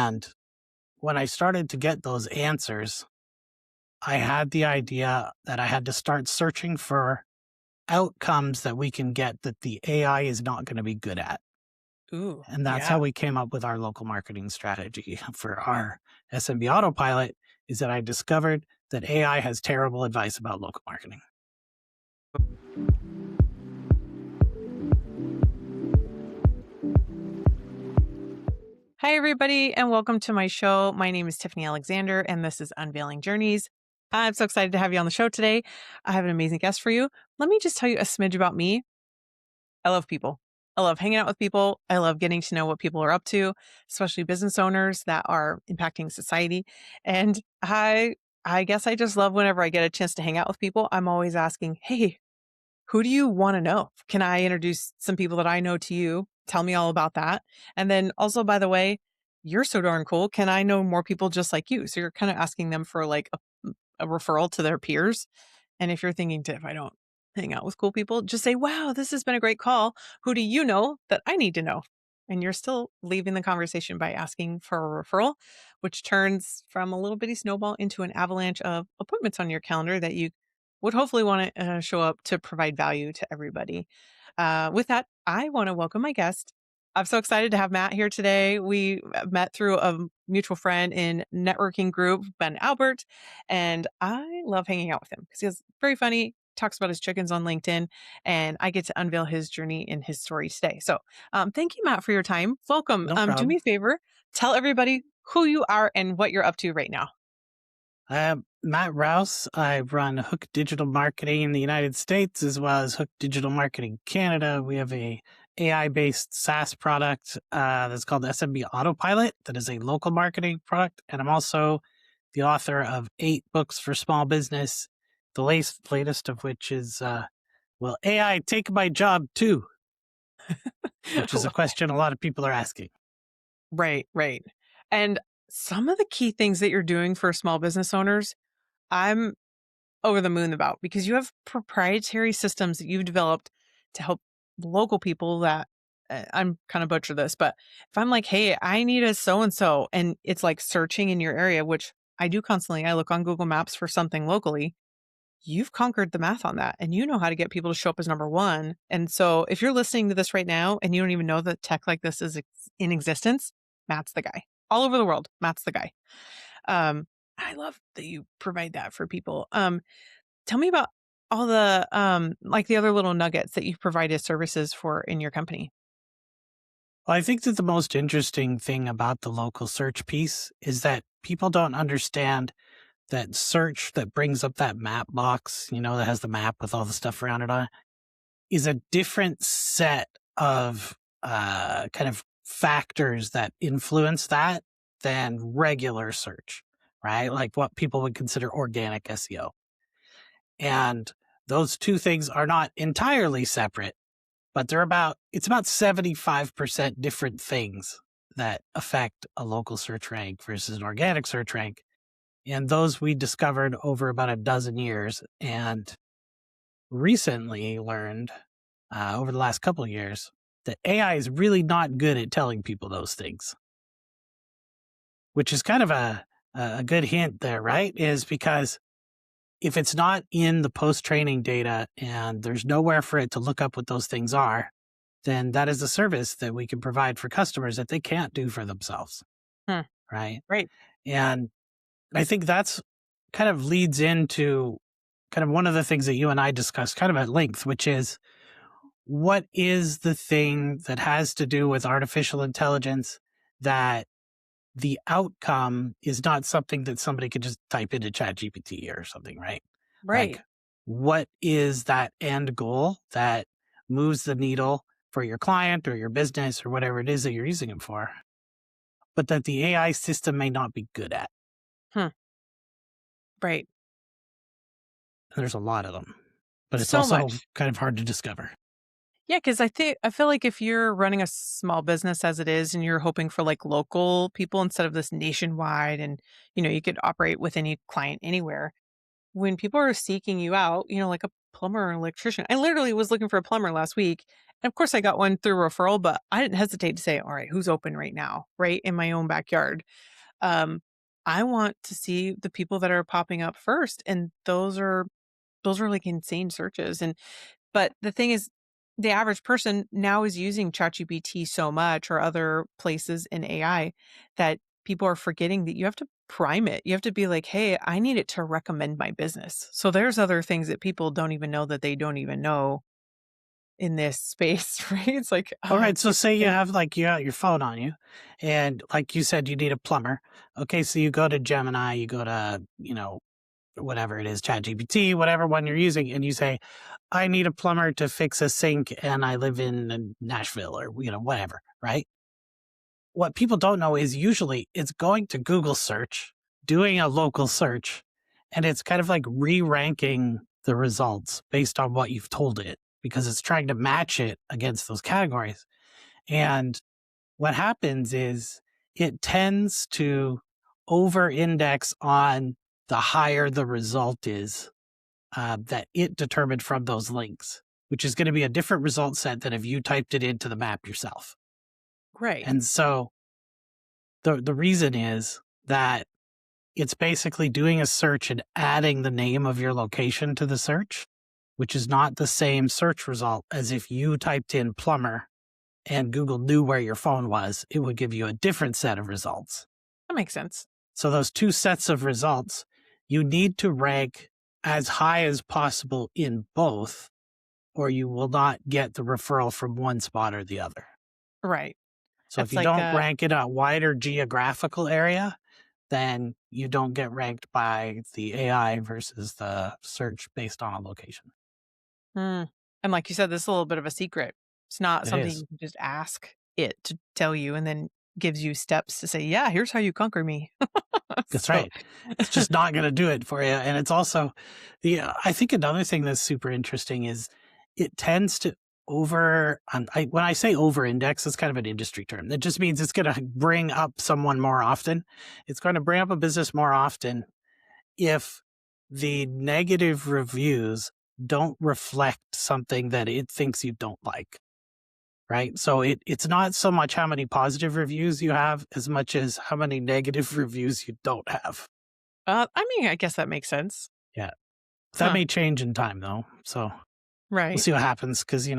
And when I started to get those answers, I had the idea that I had to start searching for outcomes that we can get that the AI is not going to be good at. Ooh, And that's how yeah. we came up with our local marketing strategy for our SMB Autopilot is that I discovered that AI has terrible advice about local marketing. Hi, everybody, and welcome to my show. My name is Tiffany Alexander, and this is Unveiling Journeys. I'm so excited to have you on the show today. I have an amazing guest for you. Let me just tell you a smidge about me. I love people. I love hanging out with people. I love getting to know what people are up to, especially business owners that are impacting society. And I guess I just love whenever I get a chance to hang out with people. I'm always asking, "Hey, who do you want to know? Can I introduce some people that I know to you? Tell me all about that." And then also, by the way, you're so darn cool. Can I know more people just like you? So you're kind of asking them for like a referral to their peers. And if you're thinking, if I don't hang out with cool people, just say, "Wow, this has been a great call. Who do you know that I need to know?" And you're still leaving the conversation by asking for a referral, which turns from a little bitty snowball into an avalanche of appointments on your calendar that you would hopefully want to show up to provide value to everybody. With that, I want to welcome my guest. I'm so excited to have Matt here today. We met through a mutual friend in networking group, Ben Albert, and I love hanging out with him because he's very funny, talks about his chickens on LinkedIn, and I get to unveil his journey in his story today. So, thank you, Matt, for your time. Welcome. No Do me problem. a favor, tell everybody who you are and what you're up to right now. I'm Matt Rouse. I run Hook Digital Marketing in the United States as well as Hook Digital Marketing Canada. We have a AI-based SaaS product that's called SMB Autopilot that is a local marketing product. And I'm also the author of 8 books for small business, the latest of which is Will AI Take My Job Too? Which is a question a lot of people are asking. Right, right. And some of the key things that you're doing for small business owners, I'm over the moon about because you have proprietary systems that you've developed to help local people that I'm kind of butcher this, but if I'm like, "Hey, I need a so and so," and it's like searching in your area, which I do constantly. I look on Google Maps for something locally. You've conquered the math on that and you know how to get people to show up as number one. And so if you're listening to this right now and you don't even know that tech like this is in existence, Matt's the guy. All over the world, Matt's the guy. Um, I love that you provide that for people. Tell me about all the like the other little nuggets that you provide as services for in your company. Well, I think that the most interesting thing about the local search piece is that people don't understand that search that brings up that map box, that has the map with all the stuff around it on, is a different set of kind of factors that influence that than regular search, right? Like what people would consider organic SEO. And those two things are not entirely separate, but it's about 75% different things that affect a local search rank versus an organic search rank. And those we discovered over about a dozen years and recently learned over the last couple of years that AI is really not good at telling people those things, which is kind of a good hint there, right? Is because if it's not in the post training data and there's nowhere for it to look up what those things are, then that is a service that we can provide for customers that they can't do for themselves, Hmm. right? Right. And I think that's kind of leads into kind of one of the things that you and I discussed kind of at length, which is what is the thing that has to do with artificial intelligence that the outcome is not something that somebody could just type into ChatGPT or something, right? Like, Right. what is that end goal that moves the needle for your client or your business or whatever it is that you're using it for, but that the AI system may not be good at? Hmm. Right. There's a lot of them, but it's So also much. kind of hard to discover. Yeah, because I feel like if you're running a small business as it is and you're hoping for like local people instead of this nationwide and you could operate with any client anywhere, when people are seeking you out, like a plumber or electrician. I literally was looking for a plumber last week. And of course, I got one through referral, but I didn't hesitate to say, all right, who's open right now, right in my own backyard? Um, I want to see the people that are popping up first. And those are like insane searches. But the thing is, the average person now is using ChatGPT so much or other places in AI that people are forgetting that you have to prime it. You have to be like, hey, I need it to recommend my business. So there's other things that people don't even know that they don't even know in this space, right? It's like, All right. it's So super say you crazy. have like you got your phone on you, and like you said, you need a plumber. Okay. So you go to Gemini, you go to, whatever it is, ChatGPT, whatever one you're using, and you say, I need a plumber to fix a sink and I live in Nashville or, whatever. Right. What people don't know is usually it's going to Google search, doing a local search, and it's kind of like re-ranking the results based on what you've told it because it's trying to match it against those categories. And what happens is it tends to over index on the higher the result is that it determined from those links, which is going to be a different result set than if you typed it into the map yourself. Right. And so the reason is that it's basically doing a search and adding the name of your location to the search, which is not the same search result as if you typed in plumber and Google knew where your phone was. It would give you a different set of results. That makes sense. So those two sets of results, you need to rank as high as possible in both, or you will not get the referral from one spot or the other. Right. So if It's you like, don't rank in a wider geographical area, then you don't get ranked by the AI versus the search based on a location. mm. And like you said, this is a little bit of a secret. It's not It something is. you can just ask it to tell you and then gives you steps to say, yeah, here's how you conquer me. That's So right. It's just not going to do it for you. And it's also I think another thing that's super interesting is it tends to when I say over index, it's kind of an industry term. That just means it's going to bring up someone more often. It's going to bring up a business more often if the negative reviews don't reflect something that it thinks you don't like. Right. So it's not so much how many positive reviews you have as much as how many negative reviews you don't have. I mean, I guess that makes sense. Yeah. That Huh. may change in time though. So we'll Right. see what happens because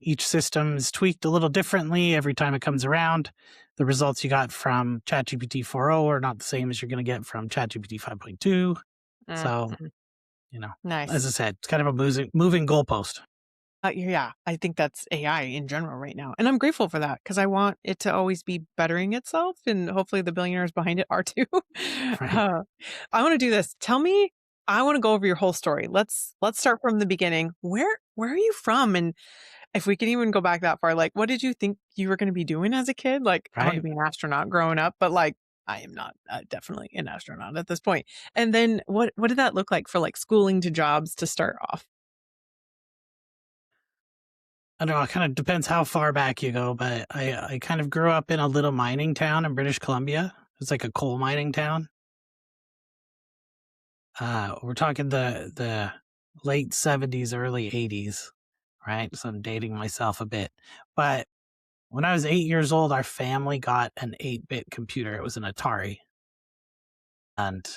each system is tweaked a little differently every time it comes around. The results you got from ChatGPT 4.0 are not the same as you're going to get from ChatGPT 5.2. So, Mhm. you know, as Nice. I said, it's kind of a moving goalpost. Yeah, I think that's AI in general right now. And I'm grateful for that because I want it to always be bettering itself. And hopefully the billionaires behind it are too. Right. uh, I want to do this. Tell me, I want to go over your whole story. Let's start from the beginning. Where are you from? And if we can even go back that far, like what did you think you were going to be doing as a kid? Like I want to Right. be an astronaut growing up, but like I am not definitely an astronaut at this point. And then what did that look like for like schooling to jobs to start off? I don't know. It kind of depends how far back you go, but I kind of grew up in a little mining town in British Columbia. It's like a coal mining town. We're talking the late 70s, early 80s, right? So I'm dating myself a bit. But when I was 8 years old, our family got an 8-bit computer. It was an Atari. And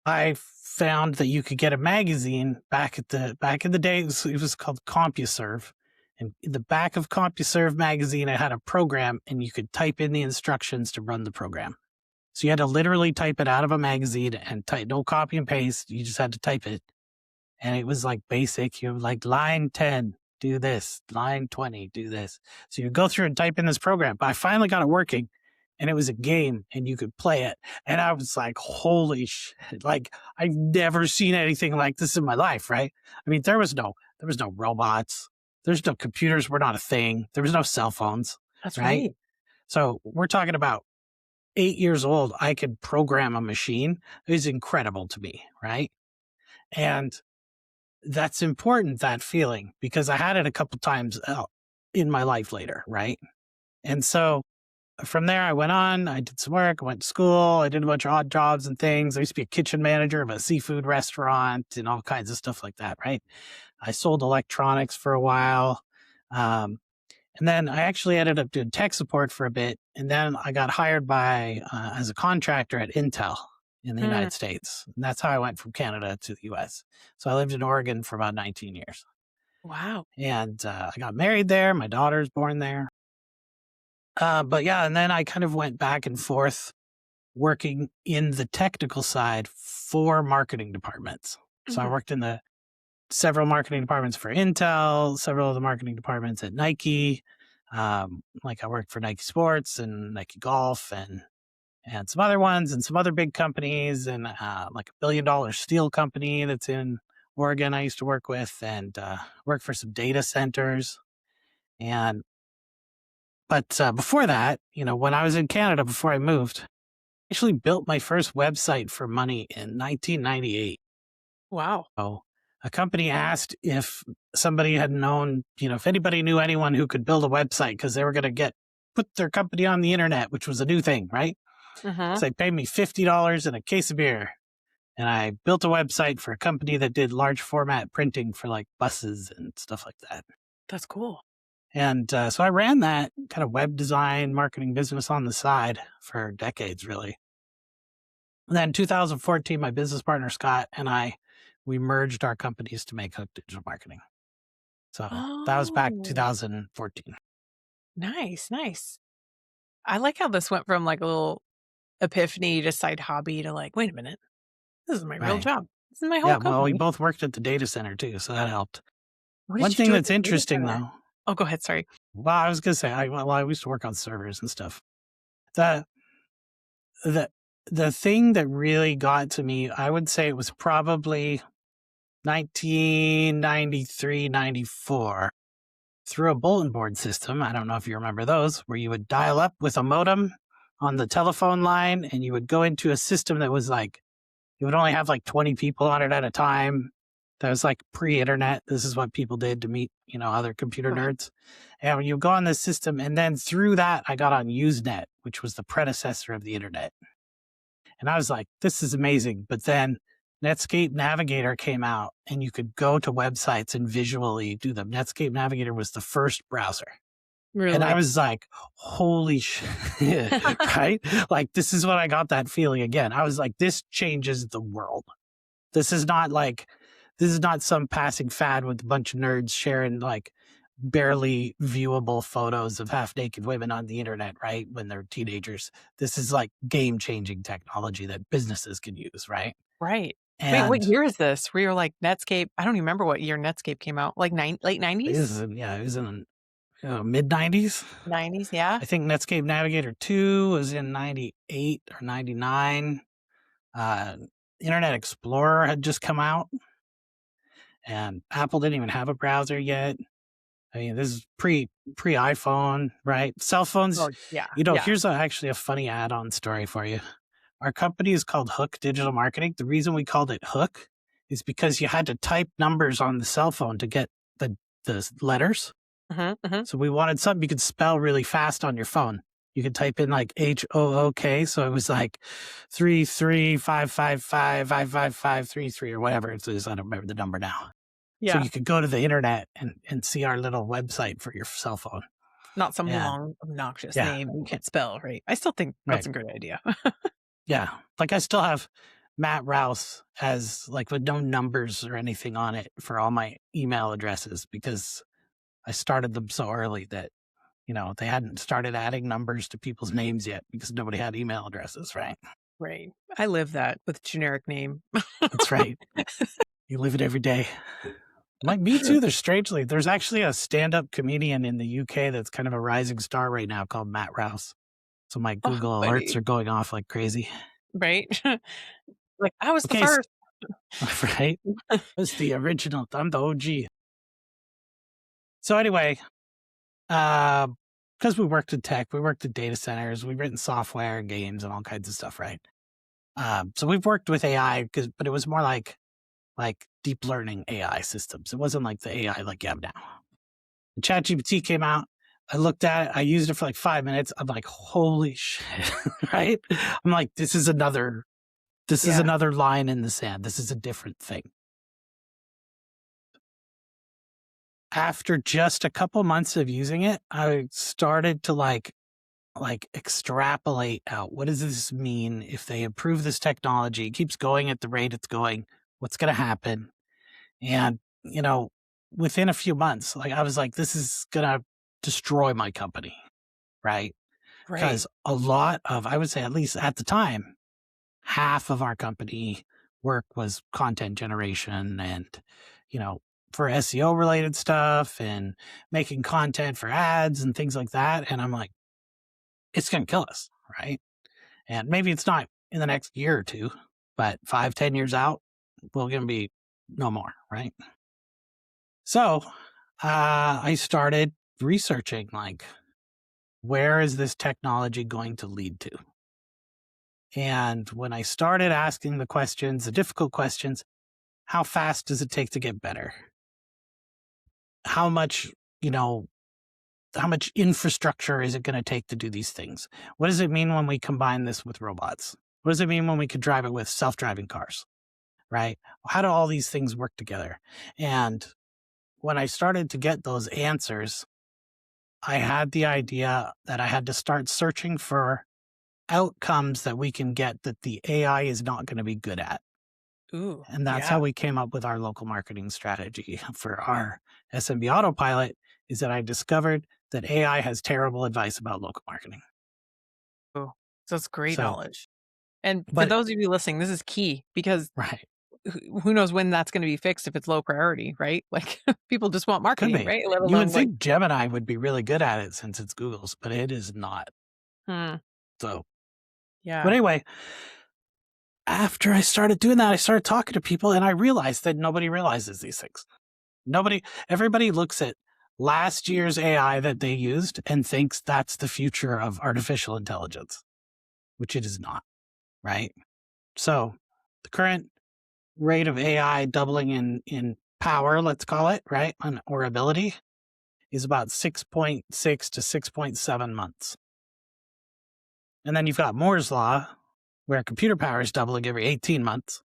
I found that you could get a magazine back in the day. It was called CompuServe. And in the back of CompuServe magazine, it had a program and you could type in the instructions to run the program. So you had to literally type it out of a magazine and type, no copy and paste. You just had to type it. And it was like basic. You like line 10, do this, line 20, do this. So you go through and type in this program. But I finally got it working and it was a game and you could play it. And I was like, holy shit. Like I've never seen anything like this in my life, right? I mean, there was no robots. There's no computers were not a thing. There was no cell phones, That's right? right. So we're talking about 8 years old. I could program a machine. It was incredible to me, right? And that's important, that feeling, because I had it a couple times in my life later, right? And so from there, I went on, I did some work, I went to school, I did a bunch of odd jobs and things. I used to be a kitchen manager of a seafood restaurant and all kinds of stuff like that, right? I sold electronics for a while. Um, and then I actually ended up doing tech support for a bit. And then I got hired as a contractor at Intel in the Mm, United States. And that's how I went from Canada to the US. So I lived in Oregon for about 19 years. wow. And I got married there. My daughter's born there. But yeah, and then I kind of went back and forth working in the technical side for marketing departments. So I Mhm. worked in the several marketing departments for Intel, several of the marketing departments at Nike. Like I worked for Nike Sports and Nike Golf and some other ones and some other big companies and like $1 billion steel company that's in Oregon I used to work with and worked for some data centers. And but before that, when I was in Canada before I moved, I actually built my first website for money in 1998. Wow. So a company asked if somebody had known, if anybody knew anyone who could build a website because they were going to put their company on the internet, which was a new thing, right? Mhm. So they paid me $50 and a case of beer. And I built a website for a company that did large format printing for like buses and stuff like that. That's cool. And so I ran that kind of web design marketing business on the side for decades, really. And then in 2014, my business partner, Scott, and we merged our companies to make Hook Digital Marketing. So that was back Oh, 2014. nice, nice. I like how this went from like a little epiphany to side hobby to like, wait a minute, this is my real Right. job. This is my whole Yeah. Well, we company. both worked at the data center too. So that helped. What One did you thing do at that's the data interesting center? though, Oh, go ahead. Sorry. well, I was going to say, I used to work on servers and stuff. The, the, the thing that really got to me, I would say it was probably 1993, 94 through a bulletin board system. I don't know if you remember those, where you would dial up with a modem on the telephone line and you would go into a system that was like, you would only have like 20 people on it at a time. That was like pre-internet. This is what people did to meet, other computer Right. nerds. And when you go on this system, and then through that, I got on Usenet, which was the predecessor of the internet. And I was like, this is amazing. But then Netscape Navigator came out and you could go to websites and visually do them. Netscape Navigator was the first browser. And I Really? was like, holy shit, right? Like, this is when I got that feeling again. I was like, this changes the world. This is not like, this is not some passing fad with a bunch of nerds sharing like barely viewable photos of half naked women on the internet, right? When they're teenagers. This is like game changing technology that businesses can use, right? Right. Wait, what And year is this? Where you're like Netscape? I don't even remember what year Netscape came out. Like late nineties, it was in mid 90s. nineties. Yeah. I think Netscape Navigator 2 was in 98 or 99. Uh, Internet Explorer had just come out and Apple didn't even have a browser yet. I mean, this is pre iPhone, right? Cell phones, Oh, yeah. here's actually a funny add-on story for you. Our company is called Hook Digital Marketing. The reason we called it Hook is because you had to type numbers on the cell phone to get the letters. Hmm. So we wanted something you could spell really fast on your phone. You could type in like HOOK. So it was like 335555533 or whatever it is. I don't remember the number now. So Yeah. you could go to the internet and see our little website for your cell phone. Not some And long, obnoxious yeah, name you can't spell, right? I still think right. that's a good idea. Yeah. Like I still have Matt Rouse as like with no numbers or anything on it for all my email addresses because I started them so early that they hadn't started adding numbers to people's names yet because nobody had email addresses, right? Right. I live that with generic name. That's right. You live it every day. Me too. There's actually a stand-up comedian in the UK that's kind of a rising star right now called Matt Rouse. So my Oh, Google alerts buddy. are going off like crazy. Right? Like, I was the Okay, first. right? That's the original. I'm the OG. So anyway, because we worked in tech, we worked in data centers, we've written software, games, and all kinds of stuff, right? So we've worked with AI, but it was more like deep learning AI systems. It wasn't like the AI like you have now. ChatGPT came out. I looked at it, I used it for like 5 minutes. I'm like, holy shit, right? I'm like, this is another Yeah. line in the sand. This is a different thing. After just a couple months of using it, I started to like extrapolate out, what does this mean if they improve this technology, it keeps going at the rate it's going, what's going to happen? And, within a few months, like I was like, this is going to destroy my company, right? Right. Because a lot of, I would say, at least at the time, half of our company work was content generation and, you know, for SEO related stuff and making content for ads and things like that. And I'm like, it's going to kill us, right? And maybe it's not in the next year or two, but 5, 10 years out, we're going to be no more, right? So I started researching like, where is this technology going to lead to? And when I started asking the questions, the difficult questions, how fast does it take to get better? How much, you know, how much infrastructure is it going to take to do these things? What does it mean when we combine this with robots? What does it mean when we could drive it with self-driving cars? Right? How do all these things work together? And when I started to get those answers, I had the idea that I had to start searching for outcomes that we can get that the AI is not going to be good at. Ooh. And that's Yeah. how we came up with our local marketing strategy for our SMB Autopilot, is that I discovered that AI has terrible advice about local marketing. Ooh. So it's great So, knowledge. And for but those of you listening, this is key because right, who knows when that's going to be fixed if it's low priority, right? Like people just want could marketing, be. right? Let You would alone like, think Gemini would be really good at it since it's Google's, but it is not. hmm, So, but yeah. anyway, after I started doing that, I started talking to people and I realized that nobody realizes these things. Everybody looks at last year's AI that they used and thinks that's the future of artificial intelligence, which it is not, right? So the current rate of AI doubling in power, let's call it, right, or ability, is about 6.6 to 6.7 months. And then you've got Moore's law, where computer power is doubling every 18 months.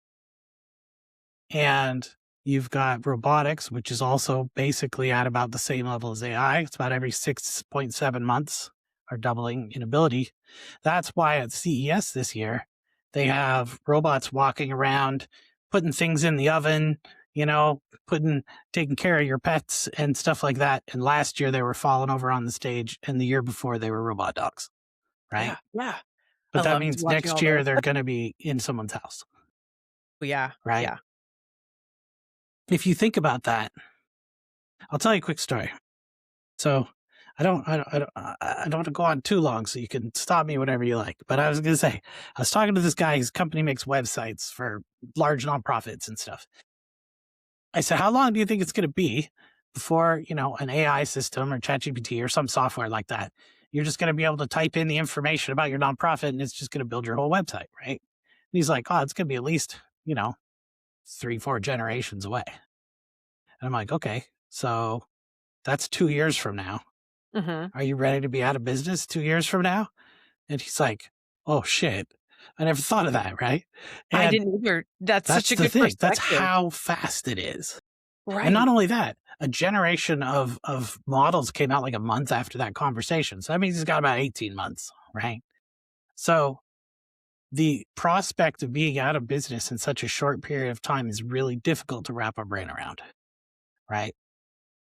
And you've got robotics, which is also basically at about the same level as AI. It's about every 6.7 months are doubling in ability. That's why at CES this year, they have robots walking around, putting things in the oven, taking care of your pets and stuff like that. And last year they were falling over on the stage, and the year before they were robot dogs, right? Yeah. Yeah. I But that loved means watching next all year those. they're going to be in someone's house, Yeah. right? Yeah. If you think about that, I'll tell you a quick story. So I don't want to go on too long, so you can stop me whenever you like. But I was going to say, I was talking to this guy. His company makes websites for large nonprofits and stuff. I said, how long do you think it's going to be before, an AI system or ChatGPT or some software like that, you're just going to be able to type in the information about your nonprofit and it's just going to build your whole website, right? And he's like, oh, it's going to be at least, 3, 4 generations away. And I'm like, okay, so that's 2 years from now. Hmm. Are you ready to be out of business 2 years from now? And he's like, oh shit. I never thought of that, right? I And didn't either. That's such that's a the good thing. That's perspective. how fast it is. And not Right. only that, a generation of models came out like a month after that conversation. So that means he's got about 18 months, right? So the prospect of being out of business in such a short period of time is really difficult to wrap our brain around, right?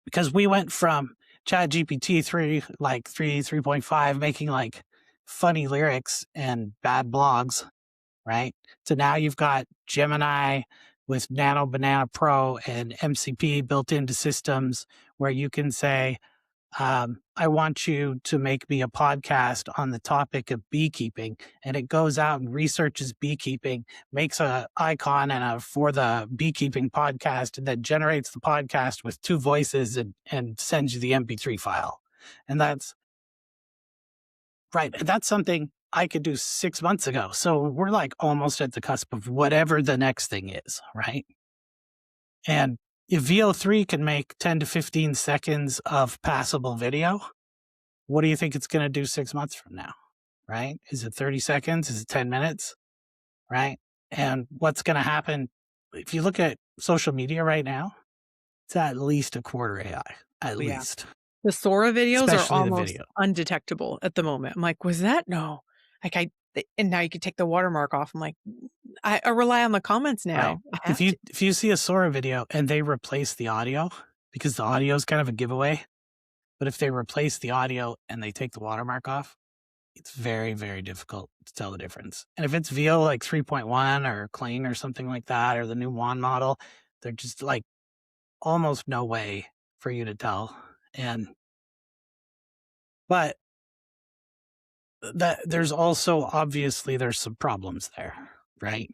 Because we went from Chat GPT 3, like 3.5, making like funny lyrics and bad blogs, right? So now you've got Gemini with Nano Banana Pro and MCP built into systems where you can say, I want you to make me a podcast on the topic of beekeeping. And it goes out and researches beekeeping, makes a icon for the beekeeping podcast, and then generates the podcast with 2 voices and sends you the MP3 file. And that's right. That's something I could do 6 months ago. So we're like almost at the cusp of whatever the next thing is, right? And if VO3 can make 10 to 15 seconds of passable video, what do you think it's going to do 6 months from now? Right? Is it 30 seconds? Is it 10 minutes? Right? And what's going to happen if you look at social media right now, it's at least a quarter AI, at Yeah. least, The Sora videos are especially the almost video. undetectable at the moment. I'm like, "Was that? No." Like, and now you can take the watermark off. I'm like, I rely on the comments Right. now. I If have you to. if you see a Sora video and they replace the audio, because the audio is kind of a giveaway, but if they replace the audio and they take the watermark off, it's very, very difficult to tell the difference. And if it's VO like 3.1 or Clean or something like that, or the new WAN model, they're just like almost no way for you to tell. And but that there's also obviously there's some problems there, right?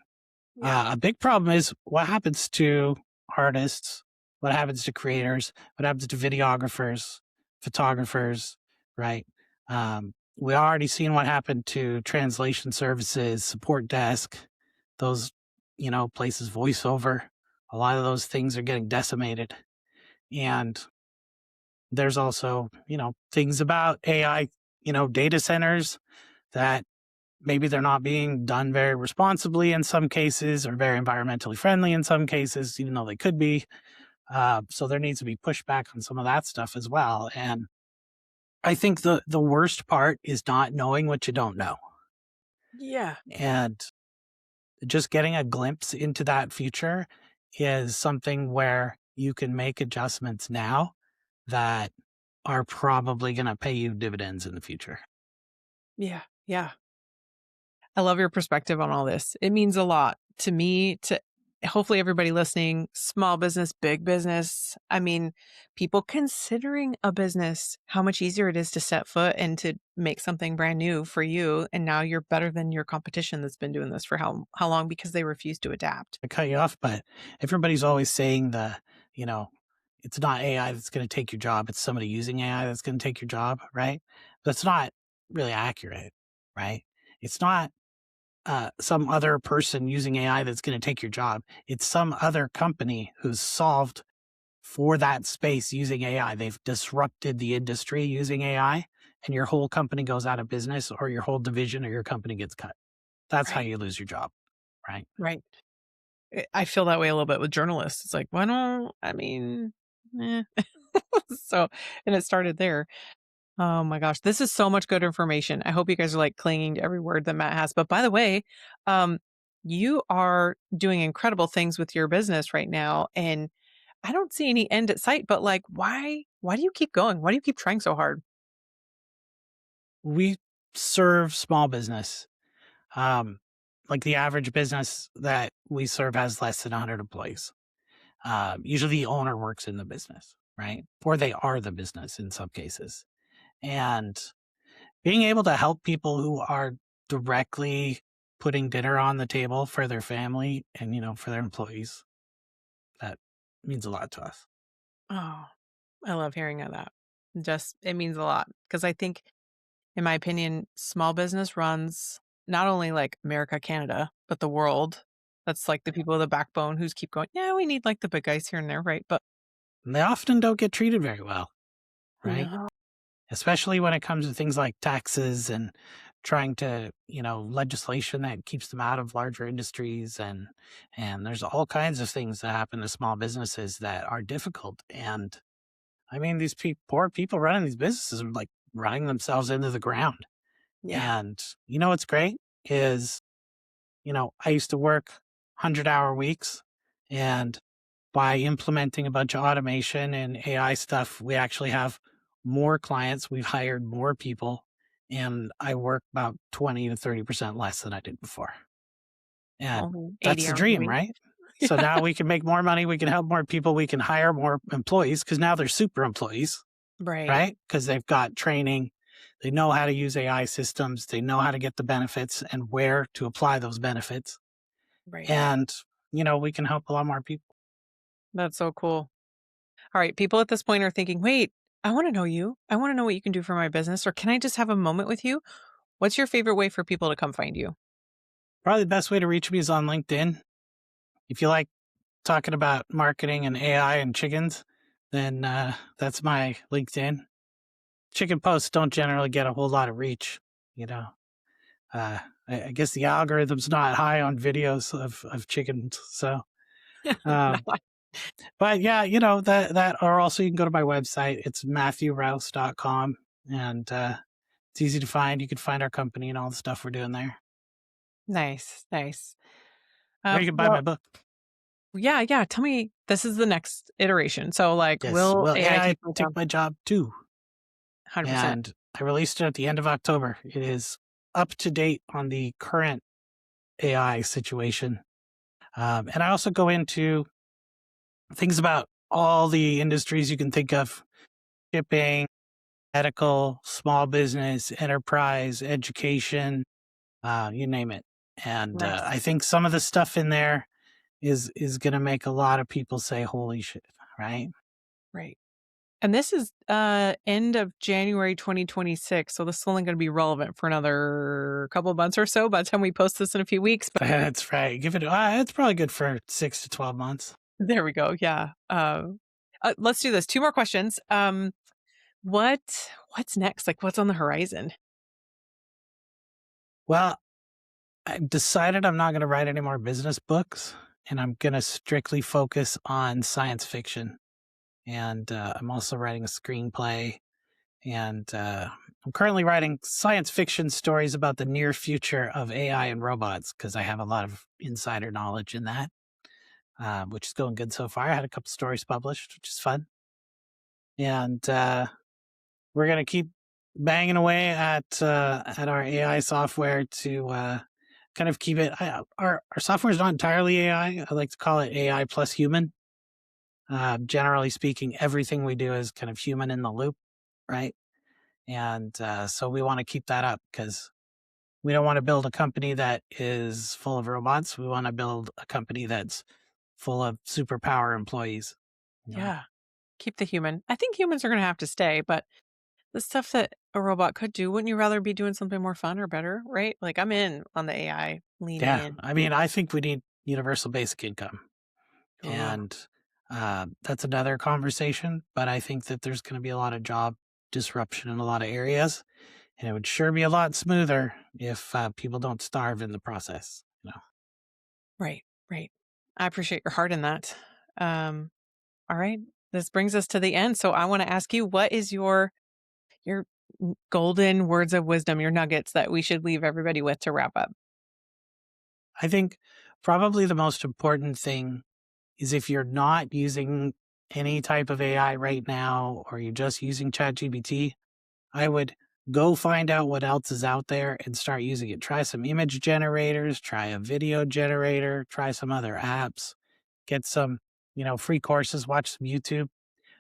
Yeah. A big problem is what happens to artists, what happens to creators, what happens to videographers, photographers, right? We already seen what happened to translation services, support desk, those, places, voiceover. A lot of those things are getting decimated. And there's also, things about AI, data centers that maybe they're not being done very responsibly in some cases or very environmentally friendly in some cases, even though they could be. So there needs to be pushback on some of that stuff as well. And I think the worst part is not knowing what you don't know. Yeah. And just getting a glimpse into that future is something where you can make adjustments now that are probably going to pay you dividends in the future. Yeah. Yeah. I love your perspective on all this. It means a lot to me, to hopefully everybody listening, small business, big business. I mean, people considering a business, how much easier it is to set foot and to make something brand new for you. And now you're better than your competition that's been doing this for how long because they refuse to adapt. I cut you off, but everybody's always saying you know, it's not AI that's going to take your job. It's somebody using AI that's going to take your job, right? That's not really accurate, right? It's not some other person using AI that's going to take your job. It's some other company who's solved for that space using AI. They've disrupted the industry using AI, and your whole company goes out of business, or your whole division or your company gets cut. That's how Right. you lose your job, right? Right. I feel that way a little bit with journalists. It's like, why don't, eh. So, and it started there. Oh my gosh, this is so much good information. I hope you guys are like clinging to every word that Matt has. But by the way, um, you are doing incredible things with your business right now, and I don't see any end at sight. But like, why? Why do you keep going? Why do you keep trying so hard? We serve small business. Um, like the average business that we serve has less than 100 employees. Usually the owner works in the business, right? Or they are the business in some cases. And being able to help people who are directly putting dinner on the table for their family and, for their employees, that means a lot to us. Oh, I love hearing of that. Just it means a lot because I think, in my opinion, small business runs not only like America, Canada, but the world. That's like the people with the backbone who's keep going. Yeah, we need like the big guys here and there, right? But And they often don't get treated very well, right? no, Especially when it comes to things like taxes and trying to, legislation that keeps them out of larger industries, and there's all kinds of things that happen to small businesses that are difficult. And I mean, these poor people running these businesses are like running themselves into the ground. yeah. And what's great is, I used to work 100-hour weeks, and by implementing a bunch of automation and AI stuff, we actually have more clients. We've hired more people, and I work about 20 to 30% less than I did before. And Only that's 80 the hours a dream, week. right? So Yeah. now we can make more money. We can help more people. We can hire more employees because now they're super employees, Right. right? Because they've got training. They know how to use AI systems. They know how to get the benefits and where to apply those benefits. Right. And, we can help a lot more people. That's so cool. All right. People at this point are thinking, wait, I want to know you. I want to know what you can do for my business. Or can I just have a moment with you? What's your favorite way for people to come find you? Probably the best way to reach me is on LinkedIn. If you like talking about marketing and AI and chickens, then that's my LinkedIn. chicken posts don't generally get a whole lot of reach, you know. Uh, I guess the algorithm's not high on videos of chickens. So, um, but yeah, that, or also you can go to my website. It's matthewrouse.com, and it's easy to find. You can find our company and all the stuff we're doing there. Nice, nice. Or you can buy Well, my book. yeah, yeah. Tell me, this is the next iteration. So, like, Yes. will Will AI AI take my take job? my job too? 100%. And I released it at the end of October. It is up to date on the current AI situation. And I also go into things about all the industries you can think of: shipping, medical, small business, enterprise, education, you name it. And I Nice. think some of the stuff in there is going to make a lot of people say, "Holy shit!" Right? Right. And this is end of January 2026. So this is only going to be relevant for another couple of months or so by the time we post this in a few weeks. But That's right. Give it. It's probably good for 6 to 12 months. there we go. Yeah. Let's do this. Two more questions. What what's next? Like, what's on the horizon? Well, I've decided I'm not going to write any more business books, and I'm going to strictly focus on science fiction. And I'm also writing a screenplay, and I'm currently writing science fiction stories about the near future of AI and robots because I have a lot of insider knowledge in that, which is going good so far. I had a couple stories published, which is fun, and we're going to keep banging away at our AI software to kind of keep it. Our software is not entirely AI. I like to call it AI plus human. Generally speaking, everything we do is kind of human in the loop, right? And so we want to keep that up because we don't want to build a company that is full of robots. We want to build a company that's full of superpower employees. You know? Yeah. Keep the human. I think humans are going to have to stay, but the stuff that a robot could do, wouldn't you rather be doing something more fun or better? Right. Like, I'm in on the AI leaning Yeah, in. I mean, I think we need universal basic income, Oh, and that's another conversation. But I think that there's going to be a lot of job disruption in a lot of areas, and it would sure be a lot smoother if people don't starve in the process. right. Right. I appreciate your heart in that. Um, all right. This brings us to the end. So I want to ask you, what is your golden words of wisdom, your nuggets that we should leave everybody with to wrap up? I think probably the most important thing is if you're not using any type of AI right now, or you're just using ChatGPT, I would go find out what else is out there and start using it. Try some image generators, try a video generator, try some other apps, get some, free courses, watch some YouTube.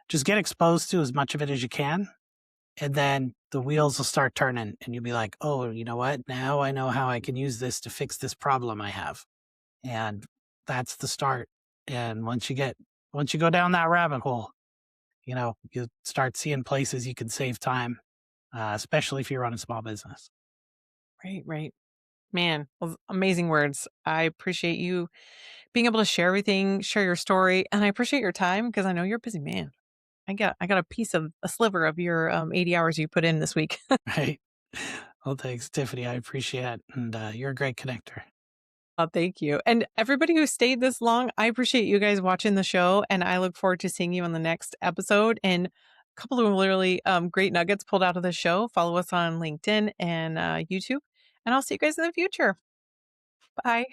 Just get exposed to as much of it as you can. And then the wheels will start turning and you'll be like, oh, you know what? Now I know how I can use this to fix this problem I have. And that's the start. And once you go down that rabbit hole, you start seeing places you can save time, especially if you run a small business. Right, right. Man, well, amazing words. I appreciate you being able to share everything, share your story, and I appreciate your time because I know you're a busy man. I got a piece of a sliver of your 80 hours you put in this week. Right. Well, thanks, Tiffany. I appreciate it. And you're a great connector. Oh, thank you. And everybody who stayed this long, I appreciate you guys watching the show. And I look forward to seeing you on the next episode. And a couple of really great nuggets pulled out of the show. Follow us on LinkedIn and YouTube. And I'll see you guys in the future. Bye.